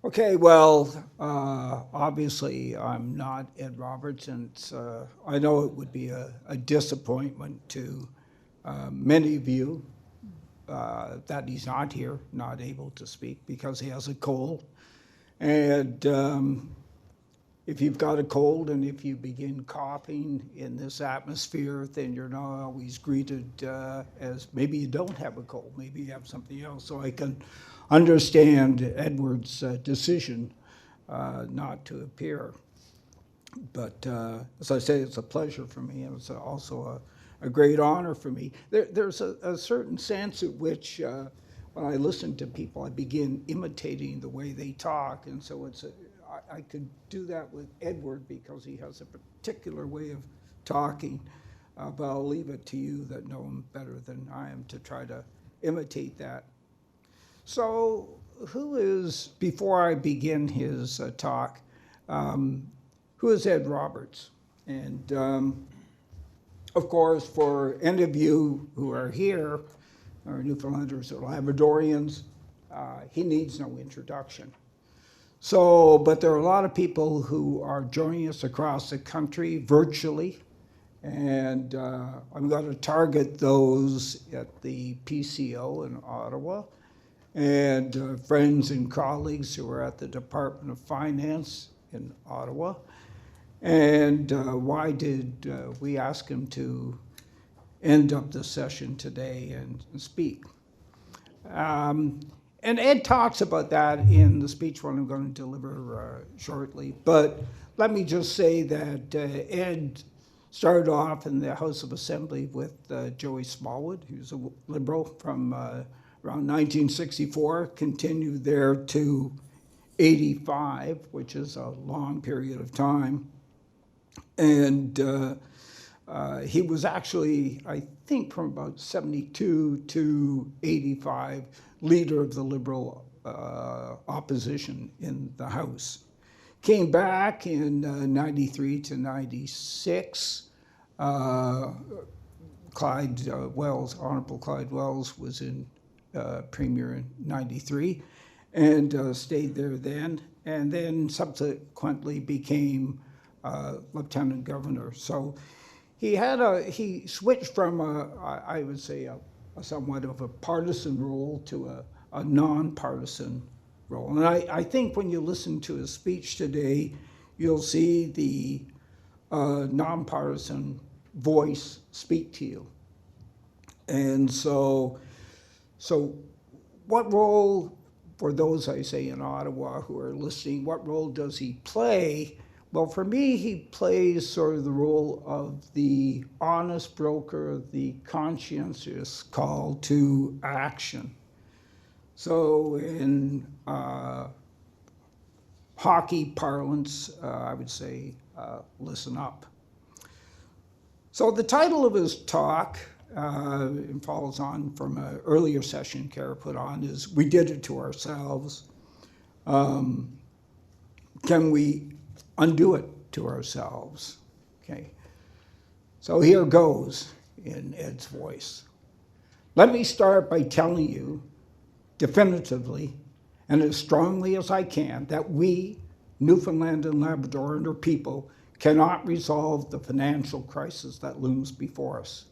Okay, well, obviously I'm not Ed Roberts, and I know it would be a disappointment to many of you that he's not here, not able to speak because he has a cold. And if you've got a cold and if you begin coughing in this atmosphere, then you're not always greeted as maybe you don't have a cold, maybe you have something else. So I can understand Edward's decision not to appear. But as I say, it's a pleasure for me, and it's also a great honor for me. There's a certain sense at which when I listen to people, I begin imitating the way they talk, and so I could do that with Edward because he has a particular way of talking, but I'll leave it to you that know him better than I am to try to imitate that. So before I begin his talk, who is Ed Roberts? And of course, for any of you who are here, or Newfoundlanders or Labradorians, he needs no introduction. So, but there are a lot of people who are joining us across the country virtually, and I'm going to target those at the PCO in Ottawa, and friends and colleagues who are at the Department of Finance in Ottawa. And why did we ask him to end up the session today and speak? And Ed talks about that in the speech one I'm going to deliver shortly. But let me just say that Ed started off in the House of Assembly with Joey Smallwood, who's a Liberal from around 1964, continued there to 85, which is a long period of time. And he was actually, I think, from about 72 to 85, leader of the Liberal opposition in the House. Came back in 93 to 96. Clyde Wells, Honorable Clyde Wells, was in Premier in 93 and stayed there then, and then subsequently became Lieutenant Governor. So he switched from I would say a somewhat of a partisan role to a non-partisan role. And I think when you listen to his speech today, you'll see the non-partisan voice speak to you. And so what role, for those I say in Ottawa who are listening, what role does he play? Well, for me, he plays sort of the role of the honest broker, the conscientious call to action. So in hockey parlance, I would say, listen up. So the title of his talk, it follows on from an earlier session Kara put on, is "We Did It to Ourselves." Can we undo it to ourselves? Okay. So here goes in Ed's voice. Let me start by telling you definitively and as strongly as I can that we, Newfoundland and Labrador and our people, cannot resolve the financial crisis that looms before us.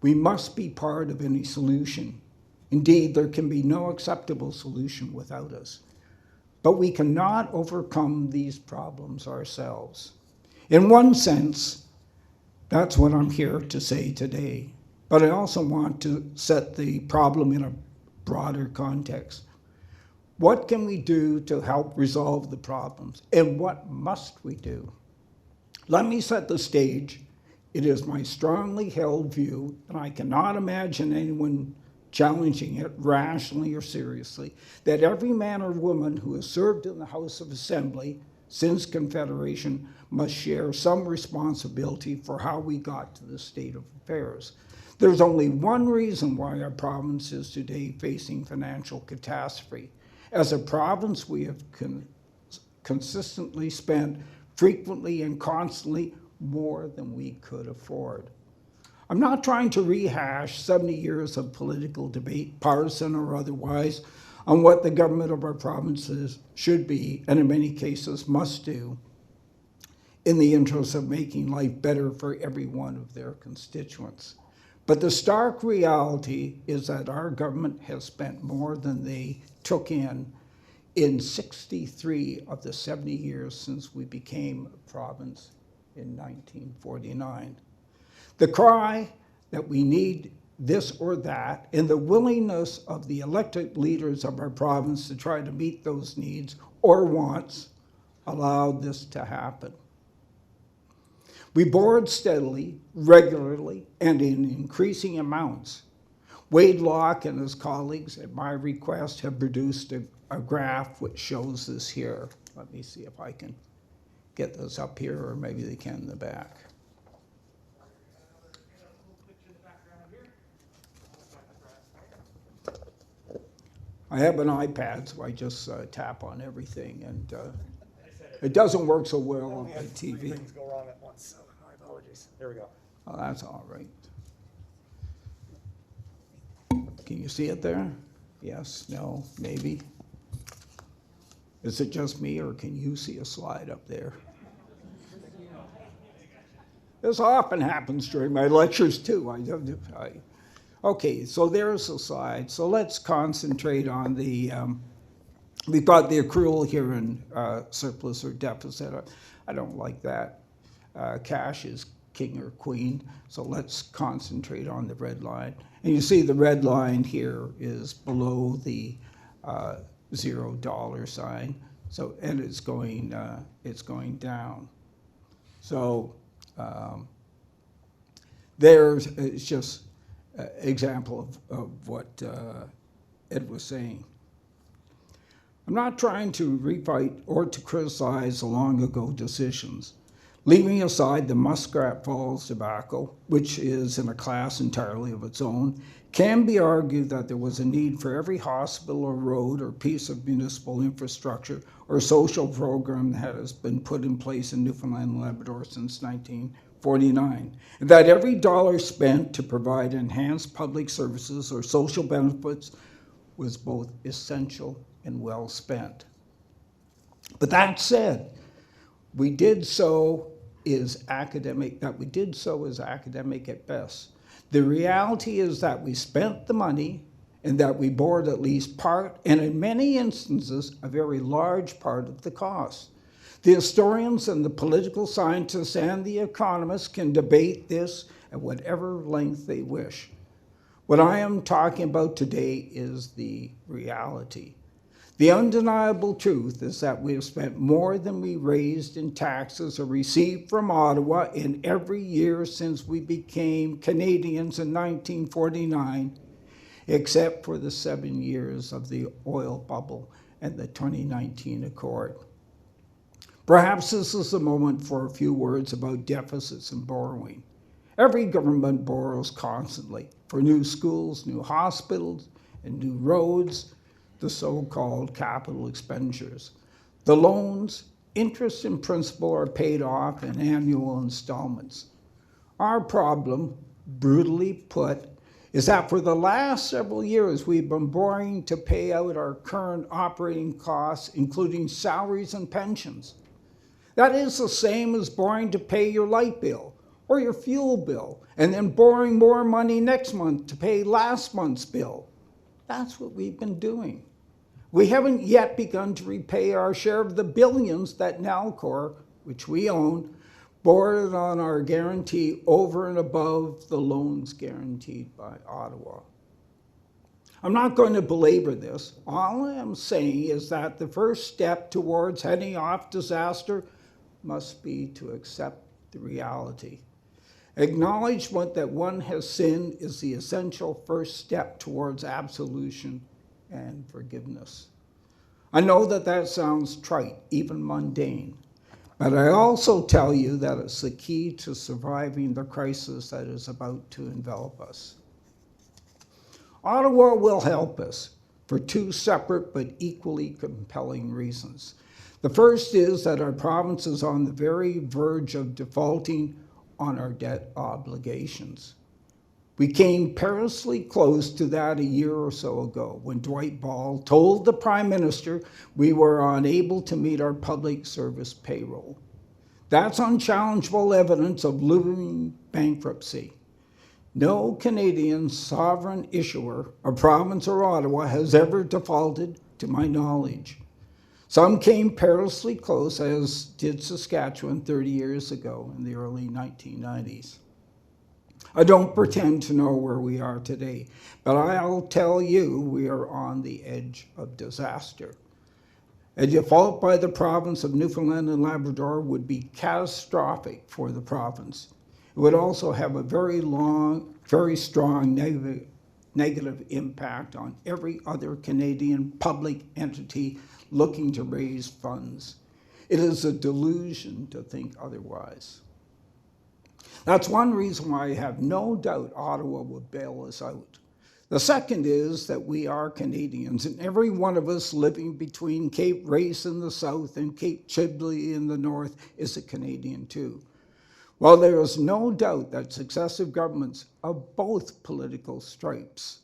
We must be part of any solution. Indeed, there can be no acceptable solution without us. But we cannot overcome these problems ourselves. In one sense, that's what I'm here to say today. But I also want to set the problem in a broader context. What can we do to help resolve the problems? And what must we do? Let me set the stage. It is my strongly held view, and I cannot imagine anyone challenging it rationally or seriously, that every man or woman who has served in the House of Assembly since Confederation must share some responsibility for how we got to this state of affairs. There's only one reason why our province is today facing financial catastrophe. As a province, we have consistently spent frequently and constantly more than we could afford. I'm not trying to rehash 70 years of political debate, partisan or otherwise, on what the government of our provinces should be, and in many cases must do, in the interest of making life better for every one of their constituents. But the stark reality is that our government has spent more than they took in 63 of the 70 years since we became a province in 1949. The cry that we need this or that, and the willingness of the elected leaders of our province to try to meet those needs or wants allowed this to happen. We borrowed steadily, regularly, and in increasing amounts. Wade Locke and his colleagues, at my request, have produced a graph which shows this here. Let me see if I can get this up here, or maybe they can in the back. I have an iPad, so I just tap on everything, and it doesn't work so well on the TV. Things go wrong at once, so my apologies. There we go. Oh, that's all right. Can you see it there? Yes, no, maybe. Is it just me, or can you see a slide up there? This often happens during my lectures too. Okay, so there's a slide. So let's concentrate on the, we've got the accrual here in surplus or deficit. I don't like that. Cash is king or queen, so let's concentrate on the red line. And you see the red line here is below the $0 sign, so, and it's going down. So there's, it's just an example of what Ed was saying. I'm not trying to refight or to criticize the long ago decisions. Leaving aside the Muskrat Falls tobacco, which is in a class entirely of its own, can be argued that there was a need for every hospital or road or piece of municipal infrastructure or social program that has been put in place in Newfoundland and Labrador since 1949, and that every dollar spent to provide enhanced public services or social benefits was both essential and well spent. But that said, we did so is academic at best. The reality is that we spent the money and that we borrowed at least part, and in many instances, a very large part of the cost. The historians and the political scientists and the economists can debate this at whatever length they wish. What I am talking about today is the reality. The undeniable truth is that we have spent more than we raised in taxes or received from Ottawa in every year since we became Canadians in 1949, except for the 7 years of the oil bubble and the 2019 Accord. Perhaps this is the moment for a few words about deficits and borrowing. Every government borrows constantly for new schools, new hospitals, and new roads, the so-called capital expenditures. The loans, interest and principal, are paid off in annual installments. Our problem, brutally put, is that for the last several years we've been borrowing to pay out our current operating costs, including salaries and pensions. That is the same as borrowing to pay your light bill or your fuel bill, and then borrowing more money next month to pay last month's bill. That's what we've been doing. We haven't yet begun to repay our share of the billions that Nalcor, which we own, borrowed on our guarantee over and above the loans guaranteed by Ottawa. I'm not going to belabor this. All I am saying is that the first step towards heading off disaster must be to accept the reality. Acknowledgement that one has sinned is the essential first step towards absolution and forgiveness. I know that that sounds trite, even mundane, but I also tell you that it's the key to surviving the crisis that is about to envelop us. Ottawa will help us for two separate but equally compelling reasons. The first is that our province is on the very verge of defaulting on our debt obligations. We came perilously close to that a year or so ago when Dwight Ball told the Prime Minister we were unable to meet our public service payroll. That's unchallengeable evidence of looming bankruptcy. No Canadian sovereign issuer, a province or Ottawa, has ever defaulted, to my knowledge. Some came perilously close, as did Saskatchewan 30 years ago in the early 1990s. I don't pretend to know where we are today, but I'll tell you we are on the edge of disaster. A default by the province of Newfoundland and Labrador would be catastrophic for the province. It would also have a very strong negative impact on every other Canadian public entity looking to raise funds. It is a delusion to think otherwise. That's one reason why I have no doubt Ottawa will bail us out. The second is that we are Canadians, and every one of us living between Cape Race in the south and Cape Chidley in the north is a Canadian too. While there is no doubt that successive governments of both political stripes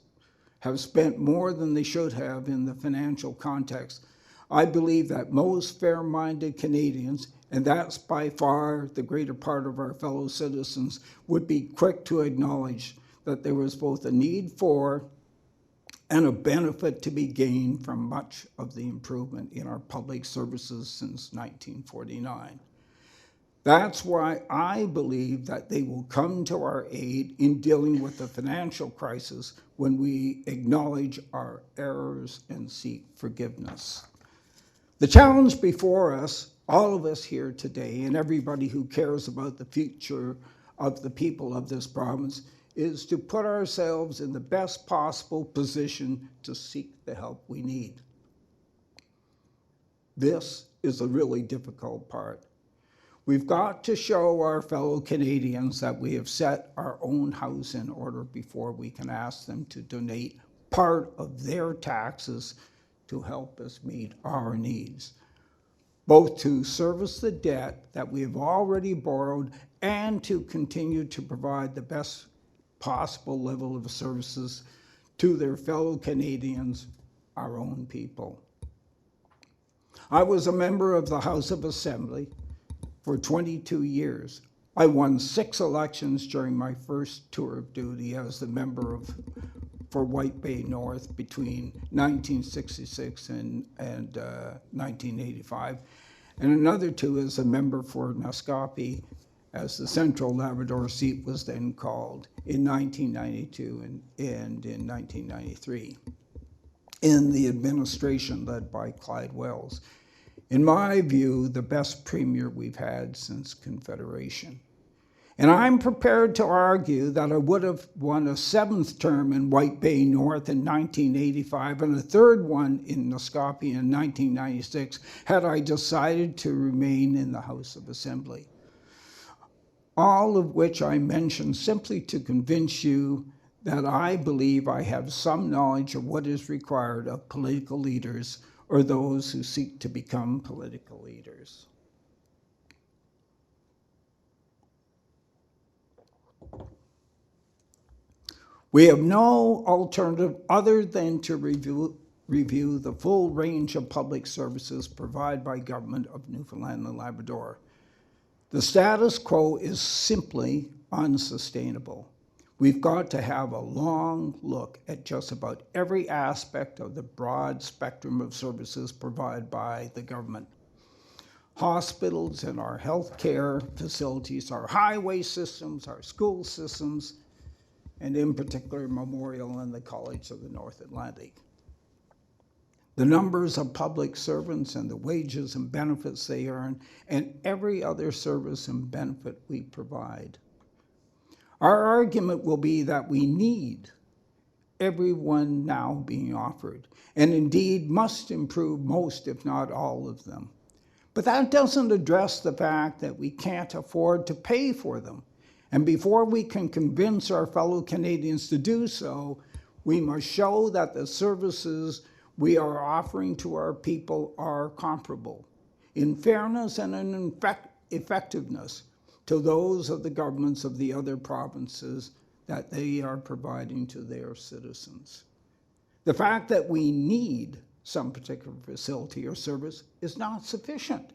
have spent more than they should have in the financial context, I believe that most fair-minded Canadians, and that's by far the greater part of our fellow citizens, would be quick to acknowledge that there was both a need for and a benefit to be gained from much of the improvement in our public services since 1949. That's why I believe that they will come to our aid in dealing with the financial crisis when we acknowledge our errors and seek forgiveness. The challenge before us, all of us here today, and everybody who cares about the future of the people of this province, is to put ourselves in the best possible position to seek the help we need. This is a really difficult part. We've got to show our fellow Canadians that we have set our own house in order before we can ask them to donate part of their taxes to help us meet our needs, both to service the debt that we have already borrowed and to continue to provide the best possible level of services to their fellow Canadians, our own people. I was a member of the House of Assembly for 22 years. I won 6 elections during my first tour of duty as the member for White Bay North between 1966 and 1985, and another 2 as a member for Naskapi, as the Central Labrador seat was then called, in 1992 and in 1993, in the administration led by Clyde Wells. In my view, the best premier we've had since Confederation. And I'm prepared to argue that I would have won a 7th term in White Bay North in 1985 and a 3rd one in Naskapi in 1996 had I decided to remain in the House of Assembly. All of which I mention simply to convince you that I believe I have some knowledge of what is required of political leaders or those who seek to become political leaders. We have no alternative other than to review the full range of public services provided by government of Newfoundland and Labrador. The status quo is simply unsustainable. We've got to have a long look at just about every aspect of the broad spectrum of services provided by the government. Hospitals and our healthcare facilities, our highway systems, our school systems, and in particular Memorial and the College of the North Atlantic. The numbers of public servants and the wages and benefits they earn, and every other service and benefit we provide. Our argument will be that we need everyone now being offered, and indeed must improve most, if not all of them. But that doesn't address the fact that we can't afford to pay for them. And before we can convince our fellow Canadians to do so, we must show that the services we are offering to our people are comparable in fairness and in effectiveness to those of the governments of the other provinces that they are providing to their citizens. The fact that we need some particular facility or service is not sufficient.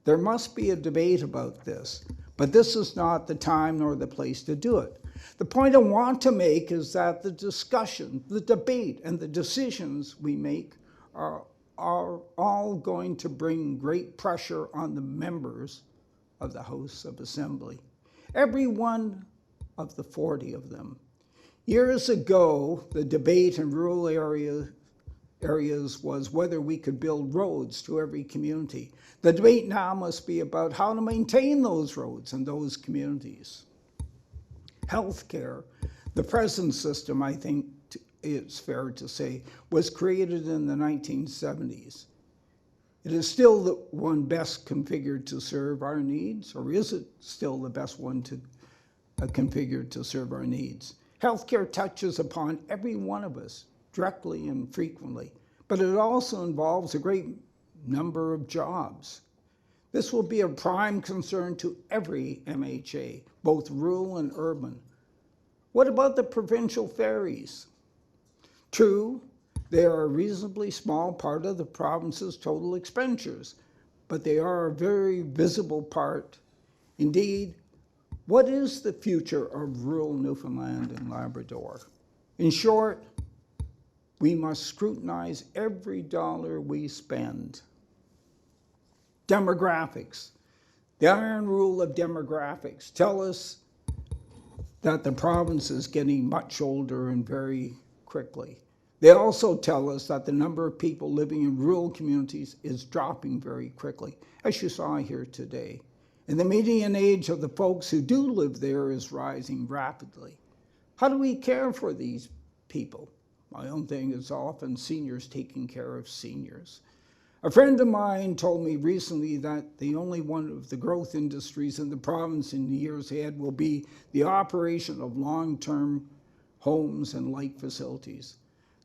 There must be a debate about this, but this is not the time nor the place to do it. The point I want to make is that the discussion, the debate, and the decisions we make are all going to bring great pressure on the members of the House of Assembly. Every one of the 40 of them. Years ago, the debate in rural areas was whether we could build roads to every community. The debate now must be about how to maintain those roads in those communities. Healthcare, the present system, I think it's fair to say, was created in the 1970s. It is still the one best configured to serve our needs, or is it still the best one to configured to serve our needs? Healthcare touches upon every one of us directly and frequently, but it also involves a great number of jobs. This will be a prime concern to every MHA, both rural and urban. What about the provincial ferries? True, they are a reasonably small part of the province's total expenditures, but they are a very visible part. Indeed, what is the future of rural Newfoundland and Labrador? In short, we must scrutinize every dollar we spend. Demographics. The iron rule of demographics tell us that the province is getting much older and very quickly. They also tell us that the number of people living in rural communities is dropping very quickly, as you saw here today. And the median age of the folks who do live there is rising rapidly. How do we care for these people? My own thing is often seniors taking care of seniors. A friend of mine told me recently that the only one of the growth industries in the province in the years ahead will be the operation of long-term homes and like facilities.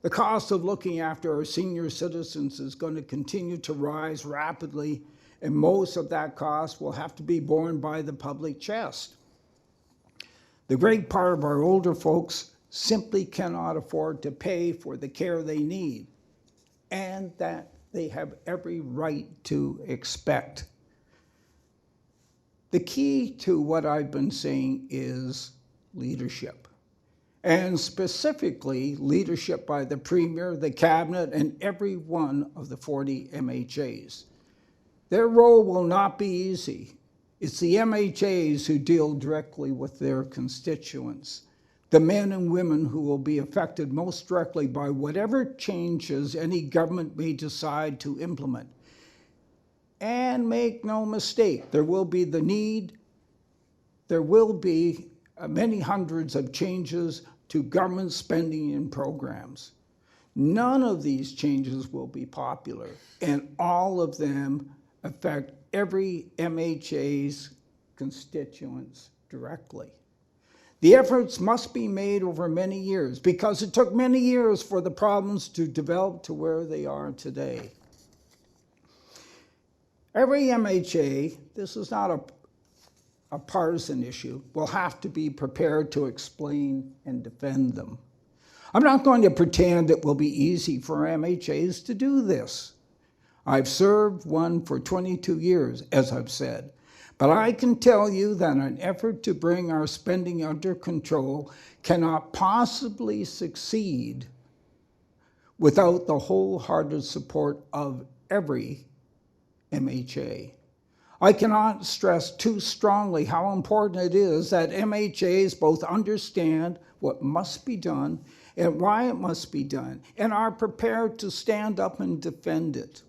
The cost of looking after our senior citizens is going to continue to rise rapidly, and most of that cost will have to be borne by the public chest. The great part of our older folks simply cannot afford to pay for the care they need, and that they have every right to expect. The key to what I've been saying is leadership, and specifically leadership by the Premier, the Cabinet, and every one of the 40 MHAs. Their role will not be easy. It's the MHAs who deal directly with their constituents, the men and women who will be affected most directly by whatever changes any government may decide to implement. And make no mistake, there will be many hundreds of changes to government spending and programs. None of these changes will be popular, and all of them affect every MHA's constituents directly. The efforts must be made over many years because it took many years for the problems to develop to where they are today. Every MHA, this is not a partisan issue, will have to be prepared to explain and defend them. I'm not going to pretend it will be easy for MHAs to do this. I've served one for 22 years, as I've said. But I can tell you that an effort to bring our spending under control cannot possibly succeed without the wholehearted support of every MHA. I cannot stress too strongly how important it is that MHAs both understand what must be done and why it must be done, and are prepared to stand up and defend it.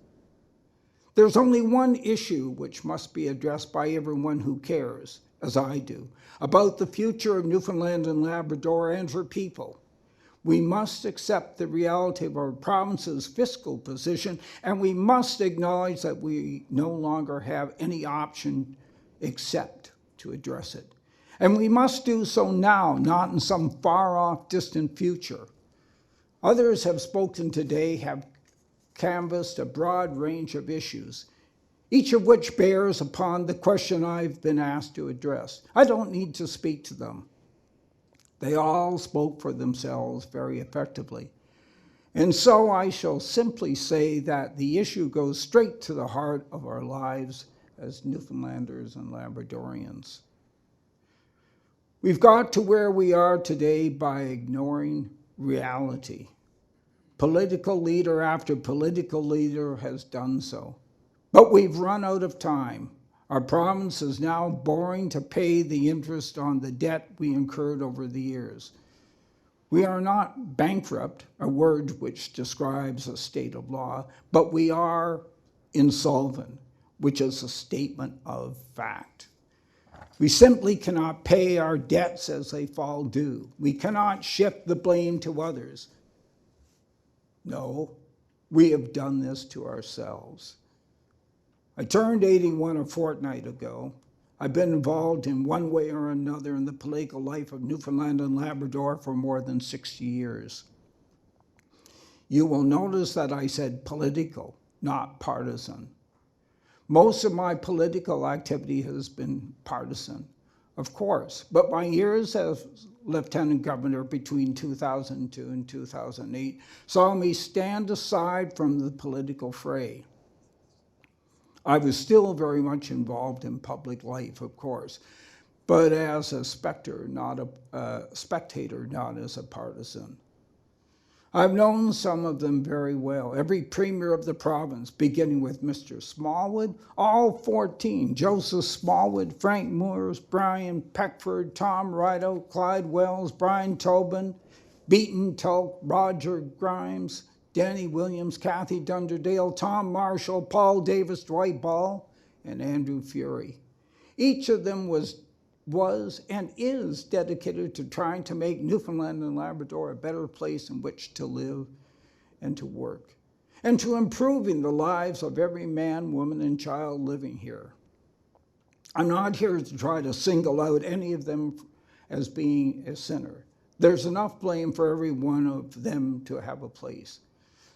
There's only one issue which must be addressed by everyone who cares, as I do, about the future of Newfoundland and Labrador and her people. We must accept the reality of our province's fiscal position, and we must acknowledge that we no longer have any option except to address it. And we must do so now, not in some far-off, distant future. Others have spoken today, have canvassed a broad range of issues, each of which bears upon the question I've been asked to address. I don't need to speak to them. They all spoke for themselves very effectively. And so I shall simply say that the issue goes straight to the heart of our lives as Newfoundlanders and Labradorians. We've got to where we are today by ignoring reality. Political leader after political leader has done so. But we've run out of time. Our province is now borrowing to pay the interest on the debt we incurred over the years. We are not bankrupt, a word which describes a state of law, but we are insolvent, which is a statement of fact. We simply cannot pay our debts as they fall due. We cannot shift the blame to others. No, we have done this to ourselves. I turned 81 a fortnight ago. I've been involved in one way or another in the political life of Newfoundland and Labrador for more than 60 years. You will notice that I said political, not partisan. Most of my political activity has been partisan, of course, but my years as lieutenant governor between 2002 and 2008 saw me stand aside from the political fray. I was still very much involved in public life, of course, but as a spectator, not as a partisan. I've known some of them very well, every premier of the province, beginning with Mr. Smallwood, all 14, Joseph Smallwood, Frank Moores, Brian Peckford, Tom Rideout, Clyde Wells, Brian Tobin, Beaton Tulk, Roger Grimes, Danny Williams, Kathy Dunderdale, Tom Marshall, Paul Davis, Dwight Ball, and Andrew Fury. Each of them was and is dedicated to trying to make Newfoundland and Labrador a better place in which to live and to work, and to improving the lives of every man, woman, and child living here. I'm not here to try to single out any of them as being a sinner. There's enough blame for every one of them to have a place.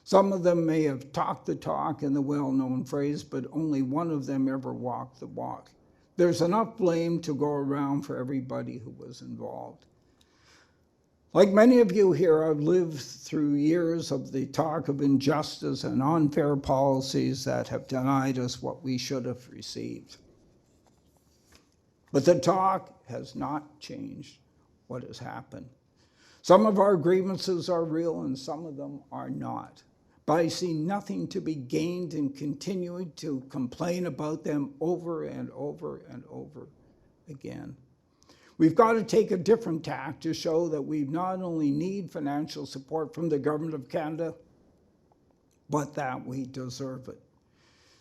Some of them may have talked the talk in the well-known phrase, but only one of them ever walked the walk. There's enough blame to go around for everybody who was involved. Like many of you here, I've lived through years of the talk of injustice and unfair policies that have denied us what we should have received. But the talk has not changed what has happened. Some of our grievances are real and some of them are not. But I see nothing to be gained in continuing to complain about them over and over and over again. We've got to take a different tack to show that we not only need financial support from the Government of Canada, but that we deserve it.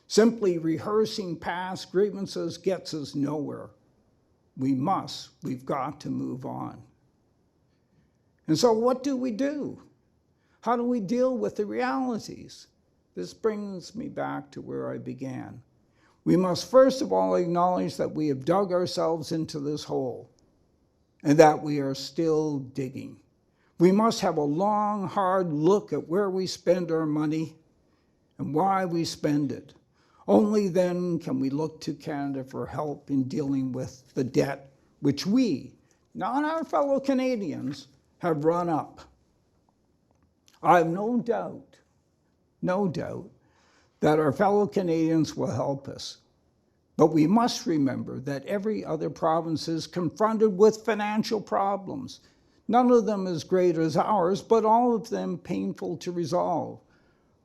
Simply rehearsing past grievances gets us nowhere. We've got to move on. And so what do we do? How do we deal with the realities? This brings me back to where I began. We must first of all acknowledge that we have dug ourselves into this hole and that we are still digging. We must have a long, hard look at where we spend our money and why we spend it. Only then can we look to Canada for help in dealing with the debt which we, not our fellow Canadians, have run up. I have no doubt that our fellow Canadians will help us. But we must remember that every other province is confronted with financial problems. None of them as great as ours, but all of them painful to resolve.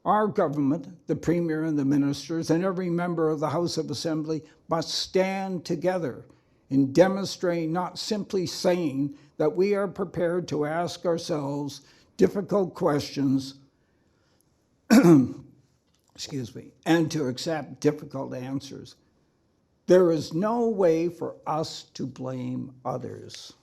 Our government, the Premier and the ministers, and every member of the House of Assembly must stand together in demonstrating, not simply saying, that we are prepared to ask ourselves difficult questions excuse me, and to accept difficult answers. There is no way for us to blame others.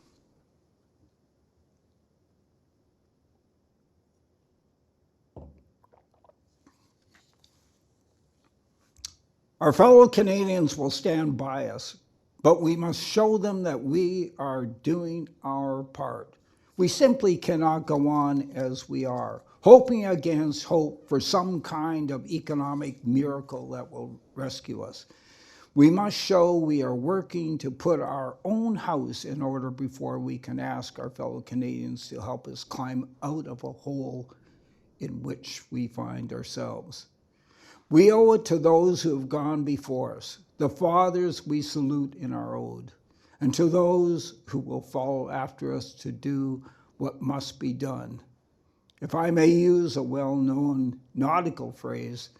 Our fellow Canadians will stand by us, but we must show them that we are doing our part. We simply cannot go on as we are, hoping against hope for some kind of economic miracle that will rescue us. We must show we are working to put our own house in order before we can ask our fellow Canadians to help us climb out of a hole in which we find ourselves. We owe it to those who have gone before us, the fathers we salute in our ode, and to those who will follow after us to do what must be done. If I may use a well-known nautical phrase,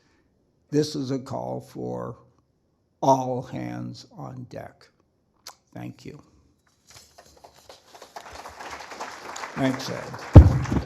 this is a call for all hands on deck. Thank you. Thanks, Ed.